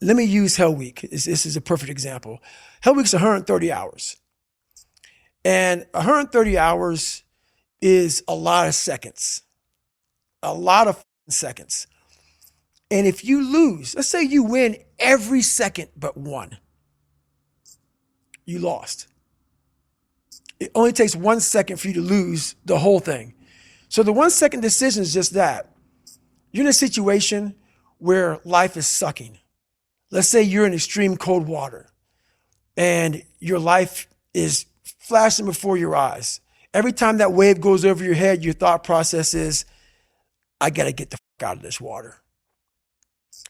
let me use Hell Week. This is a perfect example. Hell Week's 130 hours. And 130 hours is a lot of seconds, a lot of seconds. And if you lose, let's say you win every second but one, you lost. It only takes 1 second for you to lose the whole thing. So the 1 second decision is just that. You're in a situation where life is sucking. Let's say you're in extreme cold water and your life is flashing before your eyes. Every time that wave goes over your head, your thought process is, I got to get the fuck out of this water.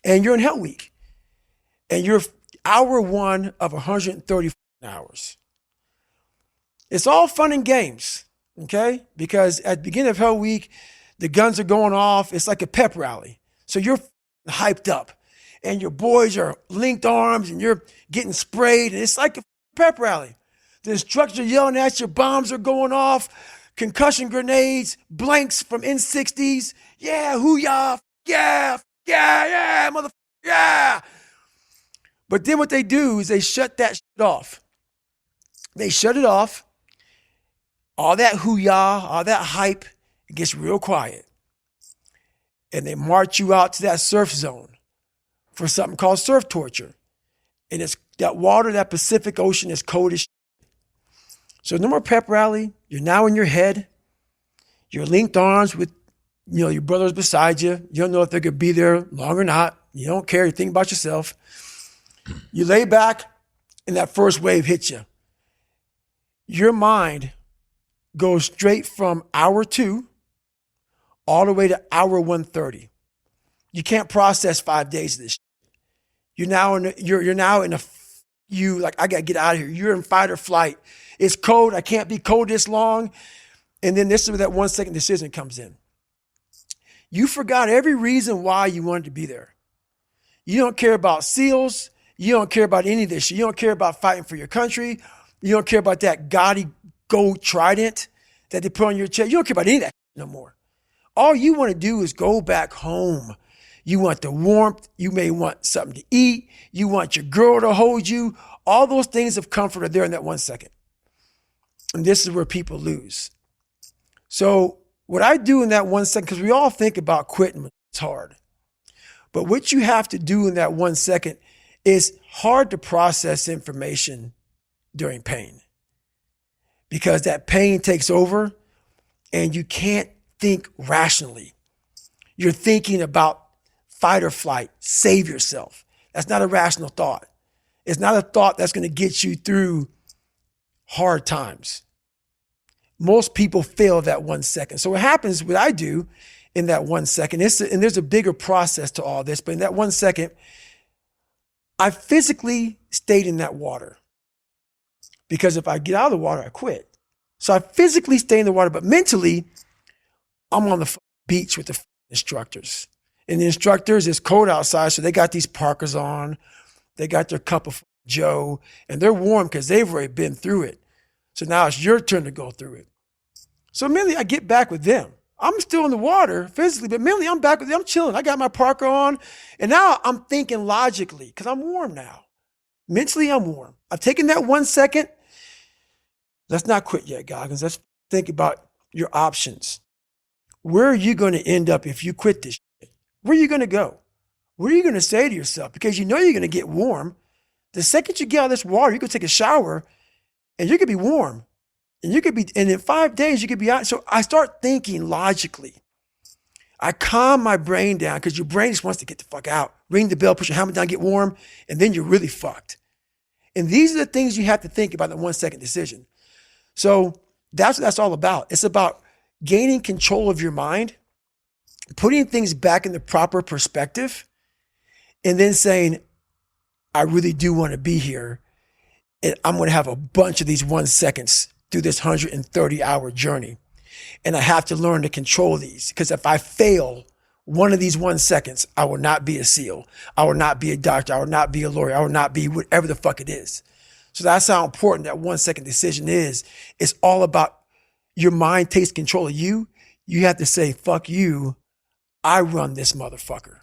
And you're in Hell Week. And you're hour one of 130 hours. It's all fun and games, okay? Because at the beginning of Hell Week, the guns are going off. It's like a pep rally. So you're hyped up. And your boys are linked arms and you're getting sprayed. And it's like a pep rally. The instructors are yelling at you. Bombs are going off. Concussion grenades. Blanks from N60s. Yeah, hoo-yah. Yeah, motherfucker. Yeah. But then what they do is they shut that shit off. They shut it off. All that hoo-yah, all that hype, it gets real quiet. And they march you out to that surf zone for something called surf torture. And it's that water, that Pacific Ocean is cold as shit. So no more pep rally. You're now in your head. You're linked arms with, your brothers beside you. You don't know if they're going to be there long or not. You don't care. You think about yourself. You lay back and that first wave hits you. Your mind goes straight from hour 2 all the way to hour 130. You can't process 5 days of this shit. You're now in I gotta get out of here. You're in fight or flight. It's cold. I can't be cold this long. And then this is where that 1 second decision comes in. You forgot every reason why you wanted to be there. You don't care about SEALs. You don't care about any of this shit. You don't care about fighting for your country. You don't care about that gaudy gold trident that they put on your chest. You don't care about any of that no more. All you want to do is go back home. You want the warmth. You may want something to eat. You want your girl to hold you. All those things of comfort are there in that 1 second. And this is where people lose. So what I do in that 1 second, because we all think about quitting, it's hard. But what you have to do in that 1 second is hard to process information during pain. Because that pain takes over and you can't think rationally. You're thinking about fight or flight, save yourself. That's not a rational thought. It's not a thought that's going to get you through hard times. Most people fail that 1 second. So what happens, what I do in that 1 second, and there's a bigger process to all this, but in that 1 second, I physically stayed in that water. Because if I get out of the water, I quit. So I physically stay in the water, but mentally, I'm on the beach with the instructors. And the instructors, it's cold outside, so they got these parkas on. They got their cup of Joe, and they're warm because they've already been through it. So now it's your turn to go through it. So mentally, I get back with them. I'm still in the water physically, but mentally, I'm back with them. I'm chilling. I got my parka on, and now I'm thinking logically because I'm warm now. Mentally, I'm warm. I've taken that 1 second. Let's not quit yet, Goggins. Let's think about your options. Where are you going to end up if you quit this shit? Where are you going to go? What are you going to say to yourself? Because you know you're going to get warm. The second you get out of this water, you can take a shower and you could be warm. And in 5 days, you could be out. So I start thinking logically. I calm my brain down because your brain just wants to get the fuck out. Ring the bell, push your helmet down, get warm, and then you're really fucked. And these are the things you have to think about in the 1 second decision. So that's what that's all about. It's about gaining control of your mind, putting things back in the proper perspective, and then saying, I really do want to be here. And I'm going to have a bunch of these 1 seconds through this 130-hour journey. And I have to learn to control these because if I fail one of these 1 seconds, I will not be a SEAL. I will not be a doctor. I will not be a lawyer. I will not be whatever the fuck it is. So that's how important that 1 second decision is. It's all about your mind takes control of you. You have to say, fuck you. I run this motherfucker.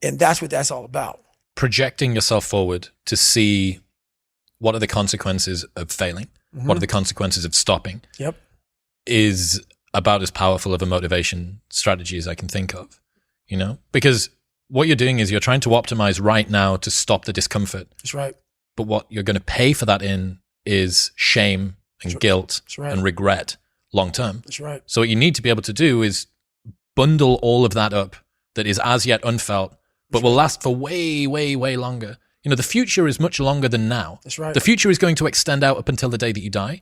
And that's what that's all about. projecting yourself forward to see what are the consequences of failing, what are the consequences of stopping, is about as powerful of a motivation strategy as I can think of, because what you're doing is you're trying to optimize right now to stop the discomfort. That's right. But what you're going to pay for that in is shame and guilt and regret long term. That's right. So what you need to be able to do is bundle all of that up that is as yet unfelt, but will last for way, way, way longer. The future is much longer than now. That's right. The future is going to extend out up until the day that you die.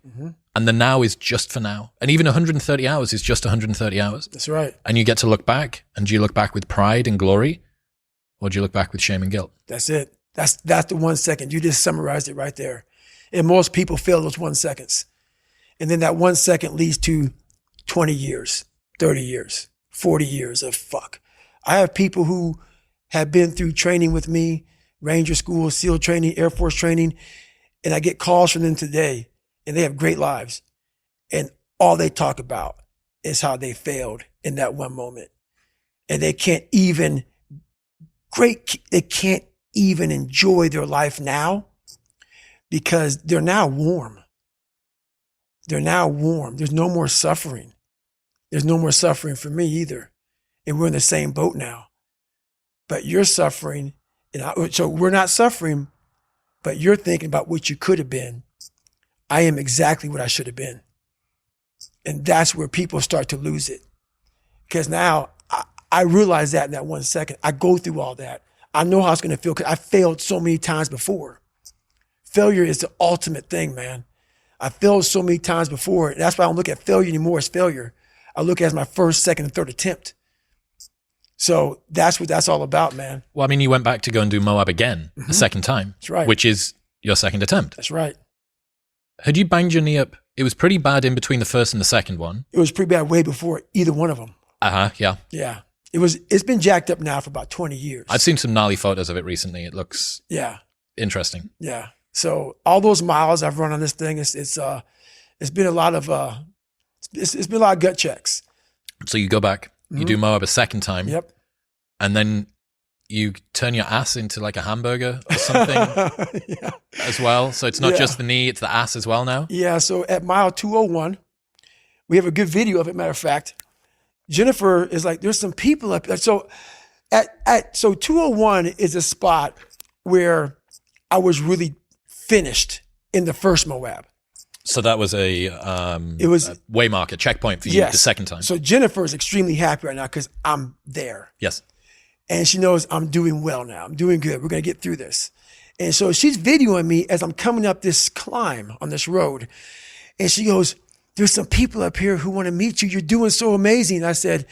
And the now is just for now. And even 130 hours is just 130 hours. That's right. And you get to look back. And do you look back with pride and glory? Or do you look back with shame and guilt? That's it. That's the 1 second. You just summarized it right there. And most people fail those 1 seconds. And then that 1 second leads to 20 years, 30 years, 40 years of fuck. I have people who have been through training with me, Ranger School, SEAL training, Air Force training, and I get calls from them today, and they have great lives. And all they talk about is how they failed in that one moment. And they can't even enjoy their life now because they're now warm. They're now warm. There's no more suffering. There's no more suffering for me either. And we're in the same boat now. But you're suffering. So we're not suffering, but you're thinking about what you could have been. I am exactly what I should have been. And that's where people start to lose it. Because now I realize that in that 1 second. I go through all that. I know how it's going to feel because I failed so many times before. Failure is the ultimate thing, man. I failed so many times before. And that's why I don't look at failure anymore as failure. I look at it as my first, second, and third attempt. So that's what that's all about, man. Well, I mean, you went back to go and do Moab again a second time. That's right. Which is your second attempt. That's right. Had you banged your knee up? It was pretty bad in between the first and the second one. It was pretty bad way before either one of them. Yeah. Yeah. It's been jacked up now for about 20 years. I've seen some gnarly photos of it recently. It looks interesting. Yeah. So all those miles I've run on this thing, it's been a lot of it's been a lot of gut checks. So you go back, you do Moab a second time. Yep. And then you turn your ass into like a hamburger or something as well. So it's not just the knee, it's the ass as well now. Yeah. So at mile 201, we have a good video of it. Matter of fact, Jennifer is like, there's some people up there. So so 201 is a spot where I was really finished in the first Moab. So that was a waymark, a checkpoint for you the second time. So Jennifer is extremely happy right now because I'm there. Yes. And she knows I'm doing well now. I'm doing good. We're going to get through this. And so she's videoing me as I'm coming up this climb on this road. And she goes, there's some people up here who want to meet you. You're doing so amazing. And I said,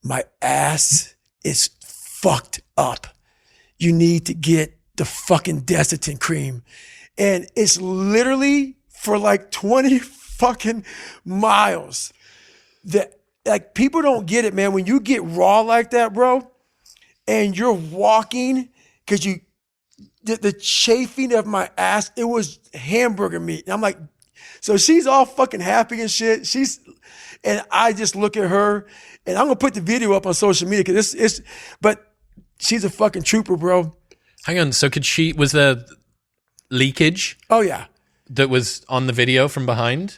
my ass is fucked up. You need to get the fucking Desitin cream. And it's literally for like 20 fucking miles. That, like, people don't get it, man. When you get raw like that, bro, and you're walking, because the chafing of my ass, it was hamburger meat. And I'm like, so she's all fucking happy and shit. And I just look at her, and I'm gonna put the video up on social media because but she's a fucking trooper, bro. Hang on, so was there leakage? Oh yeah. That was on the video from behind?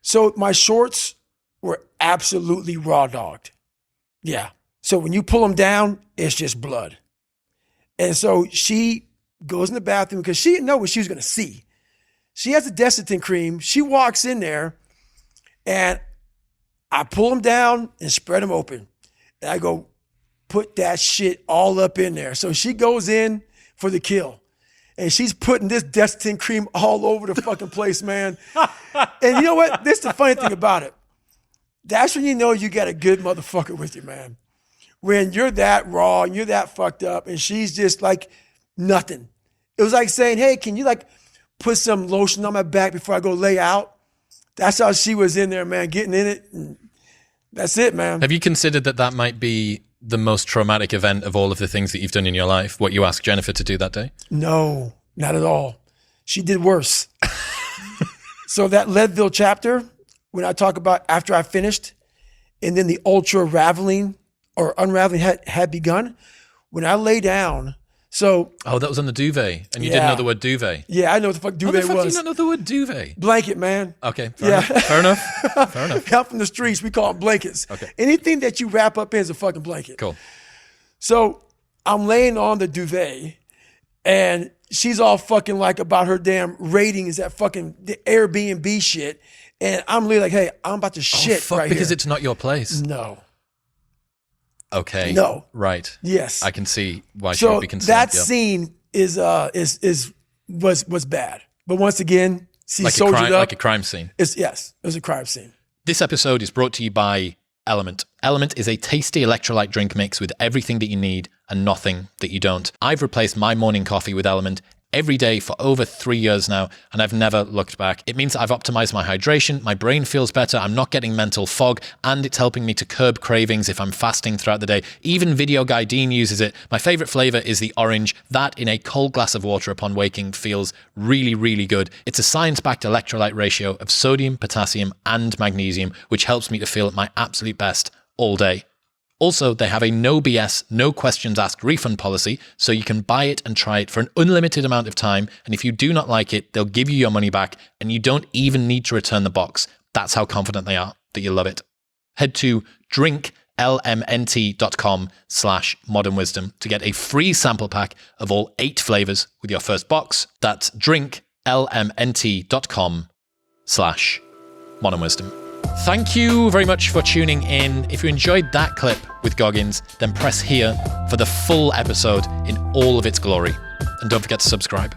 So my shorts were absolutely raw dogged. Yeah. So when you pull them down, it's just blood. And so she goes in the bathroom because she didn't know what she was going to see. She has a Desitin cream. She walks in there and I pull them down and spread them open. And I go, put that shit all up in there. So she goes in for the kill. And she's putting this Desitin cream all over the fucking place, man. And you know what? This is the funny thing about it. That's when you know you got a good motherfucker with you, man. When you're that raw and you're that fucked up and she's just like nothing. It was like saying, hey, can you like put some lotion on my back before I go lay out? That's how she was in there, man, getting in it. And that's it, man. Have you considered that might be the most traumatic event of all of the things that you've done in your life, what you asked Jennifer to do that day? No, not at all. She did worse. So that Leadville chapter, when I talk about after I finished, and then the ultra unraveling had begun, when I lay down, So, Oh, that was on the duvet, and you Yeah. didn't know the word duvet. yeah, I know what the fuck How the duvet fuck do was. you not know the word duvet? Blanket, man. Okay, Yeah. fair enough. Out from the streets, we call them blankets. Okay. Anything that you wrap up in is a fucking blanket. Cool. So I'm laying on the duvet, and she's all fucking like about her damn ratings at fucking the Airbnb shit. And I'm literally like, hey, I'm about to shit Fuck, right because here. it's not your place. No. Okay. No. Right. Yes. I can see why she So would be concerned. that yeah. scene was bad. But once again, she like soldiered up. like a crime scene. It was a crime scene. This episode is brought to you by Element. Element is a tasty electrolyte drink mix with everything that you need and nothing that you don't. I've replaced my morning coffee with Element every day for over 3 years now, and I've never looked back. It means I've optimized my hydration, my brain feels better, I'm not getting mental fog, and it's helping me to curb cravings if I'm fasting throughout the day. Even video guy Dean uses it. My favorite flavor is the orange. That in a cold glass of water upon waking feels really, really good. It's a science-backed electrolyte ratio of sodium, potassium, and magnesium, which helps me to feel at my absolute best all day. Also, they have a no BS, no questions asked refund policy, so you can buy it and try it for an unlimited amount of time, and if you do not like it, they'll give you your money back, and you don't even need to return the box. That's how confident they are that you'll love it. Head to drinklmnt.com/modernwisdom to get a free sample pack of all 8 flavors with your first box. That's drinklmnt.com/modernwisdom. Thank you very much for tuning in. If you enjoyed that clip with Goggins, then press here for the full episode in all of its glory. And don't forget to subscribe.